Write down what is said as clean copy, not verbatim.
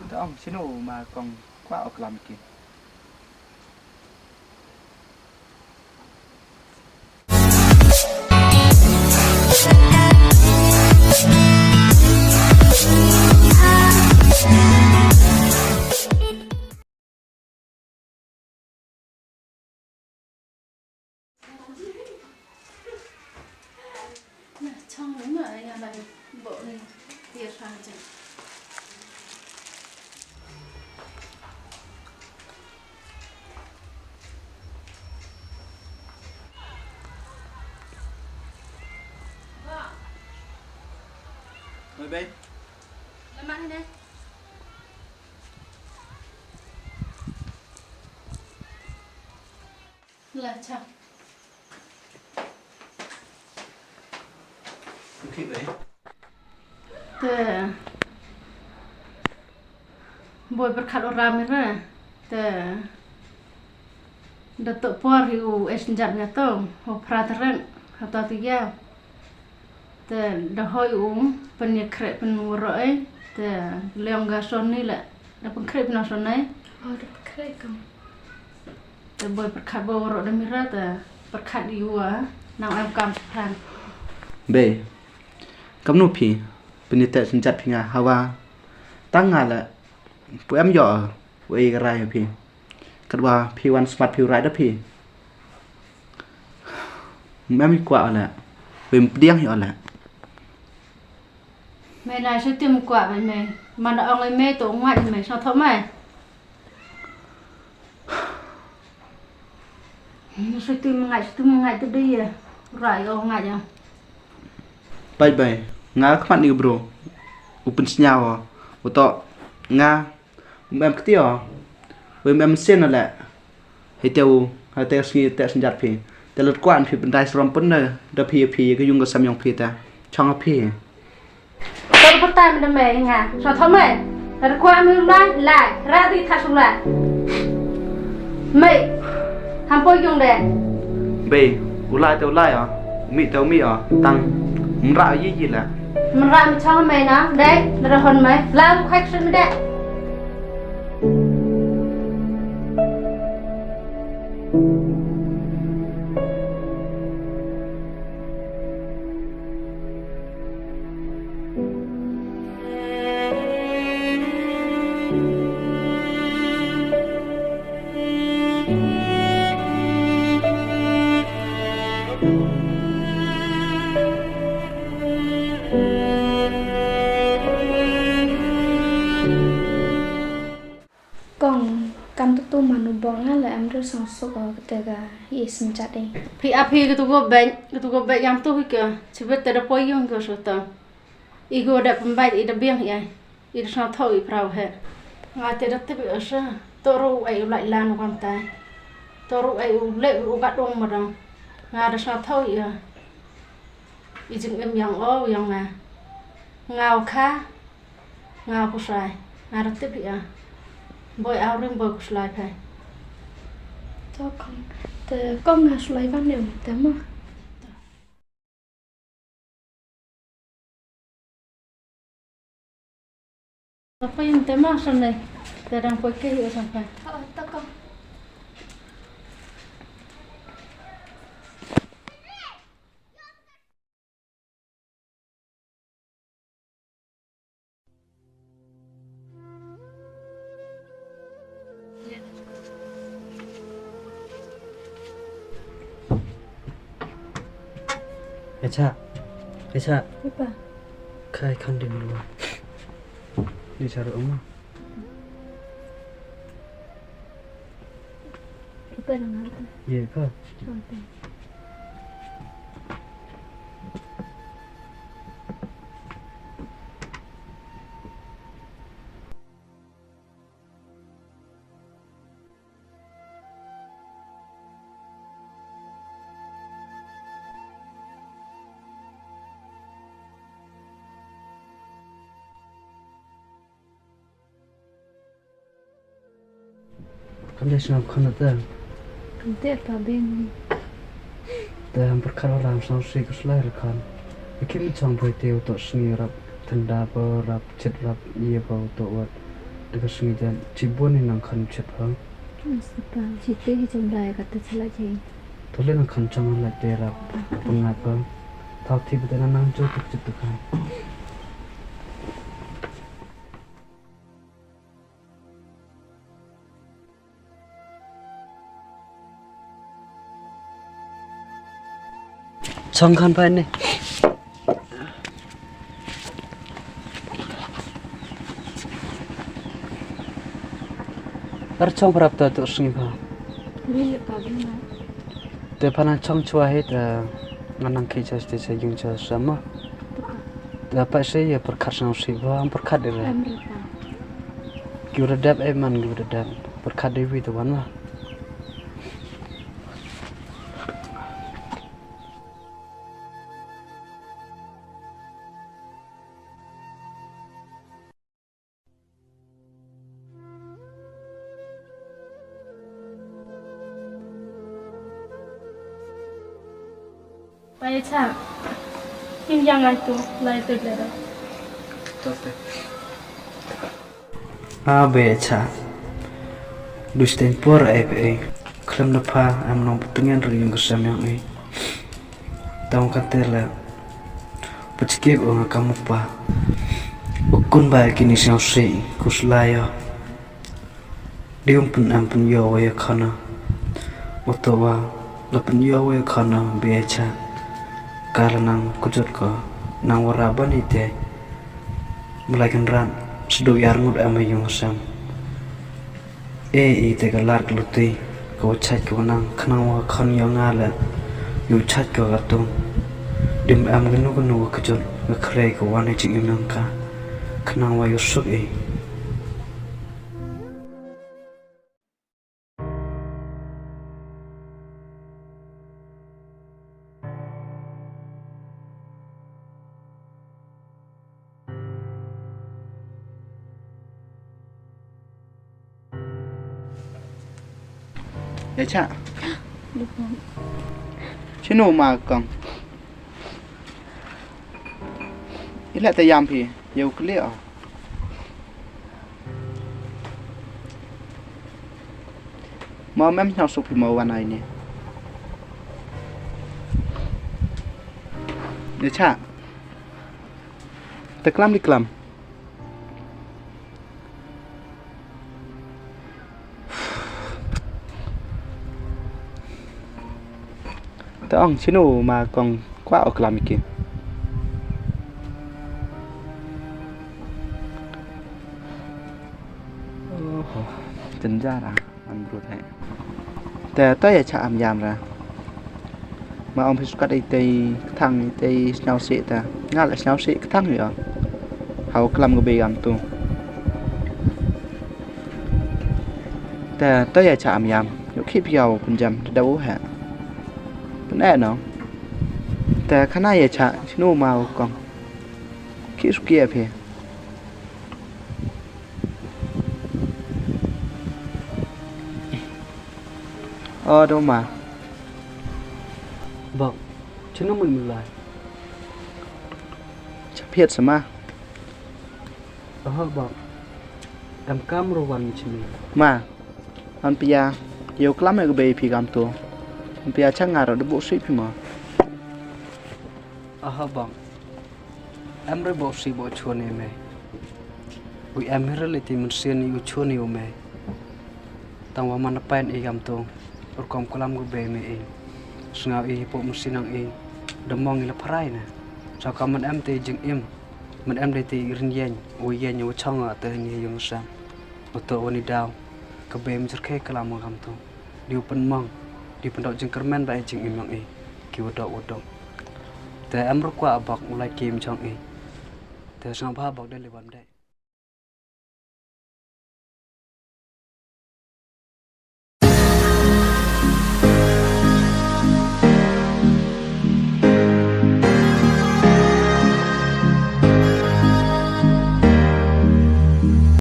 ta ông xin ổ mà còn qua ở làm kìa trong đúng mà nhà này bộ này tiệt ra chứ rồi bên làm ăn thế này là chào khi vậy te boy berkat orang merah te datuk por yu esnjat ngato ho praterang atau tiga te dahoy penyekret penuroi te leong gason ni lah da pengkrep nason nai Oh, ada pakai kamu. te boy berkat borok da merah te berkat yu nang am kam plan bê cấm nụ phì bên tệ sinh chặt phì ngà hawa tăng ngà là bố em dọ với cái rai phì cắt ba phì one smart phì rai đó phì em bị quạ là về điên hiểu là mẹ này sẽ tìm quả với mẹ mà đã ông ấy mê tổ ngoại thì mẹ sao thấu mày sẽ tìm ngày từ đi à rồi ông ngày à bye bye ngà các bạn đi bro open nhau ô tô ngà em cái tiêu với em xin là hay tiêu suy tệ sinh chặt phìแต่ลดกวนพี่เป็นได้สรมปุ่นเนอเดพีก็ยุ่งกับสามยองพี่แต่ช่องพี่ tôi bắt tay mình mẹ ngà sao thấu mày là qua mình lại ra đi thay xuống lại mày ham bôi dùng đèn เบกูไล่เตาไล่อ่ะมีเตามีอ่ะตังมึงร่ายี่แหละ mình ra mình cho mày nó đấy là hồn mày làm khoách sinh đấy Còn cầm tu mà nó bong á là em rất sòng sốt ở cái cái gì sinh chặt đi. Phi cái tu go yang tu cái chỉ biết tới đó bôi dùng cái số tờ igo đã pembaik ida biang ya ida sang thau i prau he nga te dat te asa toru ai lại lan quan tai toru ai le u gat dong madang nga da sang thau ya i jing em yang o yang nga ngao kha ngao ku sai nga dat te ya boy ao rim boy ku slai phai Cho con ngà lấy văn đều thế mà. apa yang tema sanai terang pakai hiu sampai Ta con. Echa Apa? khai khăn đừng luôn đi sao được không Apa yang ada? gì cơ Coba. kan dia senang kan ada Nanti apa ben? dan perkara dalam sanksi keselai rekan mungkin macam boleh tahu untuk seni rap tenda berap chat rap ia bau untuk buat Dekat sungai dan Cibun ni nang kan cepat. Sebab situ hijau lai kata salah je. Toleh nang kan jangan lagi terap pengapa. Tahu tiba tiba nang jodoh jodoh kan. Songkan pa ni. Archong berapa tu sungai pa? Bila kabin lah. Depan chong chua hit nganang kicas desa yung jas sama. Dapat saya perkat sang siwa perkat dia. Amrita. Giuradap eman giuradap perkat dewi tu kan lah. Baik cak. Ini jangan tu, lai tu dah. Beca. Dus tempor Kelam lepa am nong putungan ring kesam yang Tahu kata lah. Pecikik orang kamu pa. Ukun baik ini siang si kuslaya. Dia pun am pun yo ya kana. Utawa lepen yo ya kana beca. Karena kujut ko nang waraban ite mulai kenran sedu yarngut ama yung sam ite galar kluti ko chat ko nang khnang wa khan yang ala yu chat ko gatung dim am gnu kujut ngakre ko wane chi nang ka khnang wa yusuk Ya cak. Lupa. Cino ma kong. Ilat tayam pi, yau clear. Mau mem nyau sup mau wan ai ni. Ya cak. Teklam di kelam. Tong sino mà còn quá ở làm kìa. Tính ra là anh bro thế.แต่ต้อยchạm yam ra. Mà ông phải cắt đi tây thằng tây nhau sĩ ta. Ngã lại nhau sĩ cái thằng nữa. Hậu làm cái bì am tu. แต่ต้อยchạm yam. Yo keep yo pun jam đâu hả. Nè nó.แต่ข้างหน้าอย่าฉะชิโนมาเอากองคิดสุกี้เพียดูมาบอกชิโนมึงเลยจะเพียรสมาบอกกำกำระวันชิมีมาอันปียาเกี่ยวกล้ามกับเบย์พีกำตัวPia changar ada bosi pima. Bang. Amre bosi bo chone me. Ui amre leti mensian yu chone u me. Tang wa mana pen e gam to. Urkom kolam go be me e. Sngau e po mensinang e. Demong le prai na. Sa kam man am te jing im. Man am de te rin yen. U yen yu chang a te ni yung sam. Oto woni daw. Ka be mjerke kalam gam to. Diu pen mong. Di pendok jengkermen bae jeng imang ki wodok te amro kwa abak mulai kim chong te sang ba abak de lebam dai